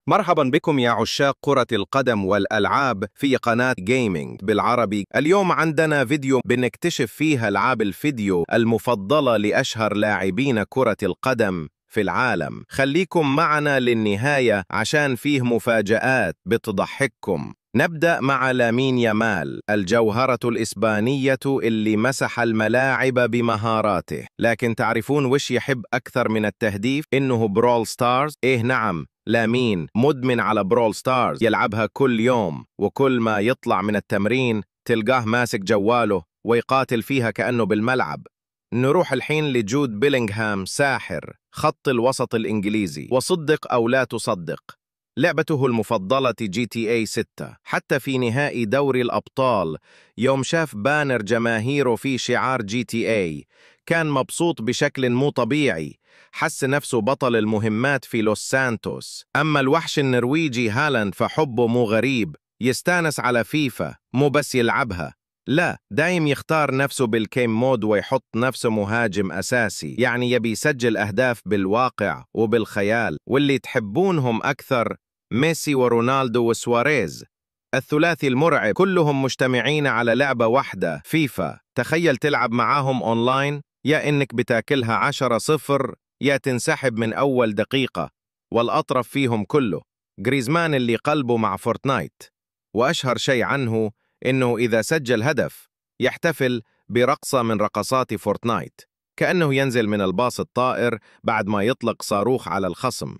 مرحبا بكم يا عشاق كرة القدم والألعاب في قناة جيمنج بالعربي. اليوم عندنا فيديو بنكتشف فيها ألعاب الفيديو المفضلة لأشهر لاعبين كرة القدم في العالم. خليكم معنا للنهاية عشان فيه مفاجآت بتضحككم. نبدأ مع لامين يامال، الجوهرة الإسبانية اللي مسح الملاعب بمهاراته. لكن تعرفون وش يحب أكثر من التهديف؟ إنه برول ستارز. إيه نعم، لامين مدمن على برول ستارز، يلعبها كل يوم، وكل ما يطلع من التمرين تلقاه ماسك جواله ويقاتل فيها كأنه بالملعب. نروح الحين لجود بيلينغهام، ساحر خط الوسط الإنجليزي، وصدق أو لا تصدق لعبته المفضلة GTA 6. حتى في نهائي دوري الأبطال يوم شاف بانر جماهيره في شعار GTA كان مبسوط بشكل مو طبيعي، حس نفسه بطل المهمات في لوس سانتوس. أما الوحش النرويجي هالاند فحبه مو غريب، يستانس على فيفا مو بس يلعبها، لا دايم يختار نفسه بالكيم مود ويحط نفسه مهاجم أساسي، يعني يبي يسجل أهداف بالواقع وبالخيال. واللي تحبونهم أكثر ميسي ورونالدو وسواريز، الثلاثي المرعب، كلهم مجتمعين على لعبة واحدة فيفا. تخيل تلعب معاهم أونلاين، يا إنك بتاكلها 10-0 يا تنسحب من أول دقيقة. والأطرف فيهم كله غريزمان اللي قلبه مع فورتنايت، وأشهر شيء عنه إنه إذا سجل هدف يحتفل برقصة من رقصات فورتنايت، كأنه ينزل من الباص الطائر بعد ما يطلق صاروخ على الخصم.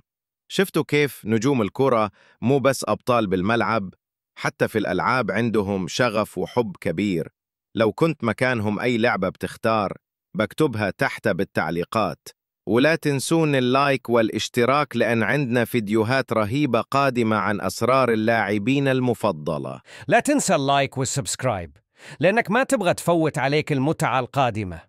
شفتوا كيف نجوم الكرة مو بس أبطال بالملعب، حتى في الألعاب عندهم شغف وحب كبير. لو كنت مكانهم أي لعبة بتختار؟ بكتبها تحت بالتعليقات. ولا تنسون اللايك والاشتراك، لأن عندنا فيديوهات رهيبة قادمة عن أسرار اللاعبين المفضلة. لا تنسى اللايك والسبسكرايب، لأنك ما تبغى تفوت عليك المتعة القادمة.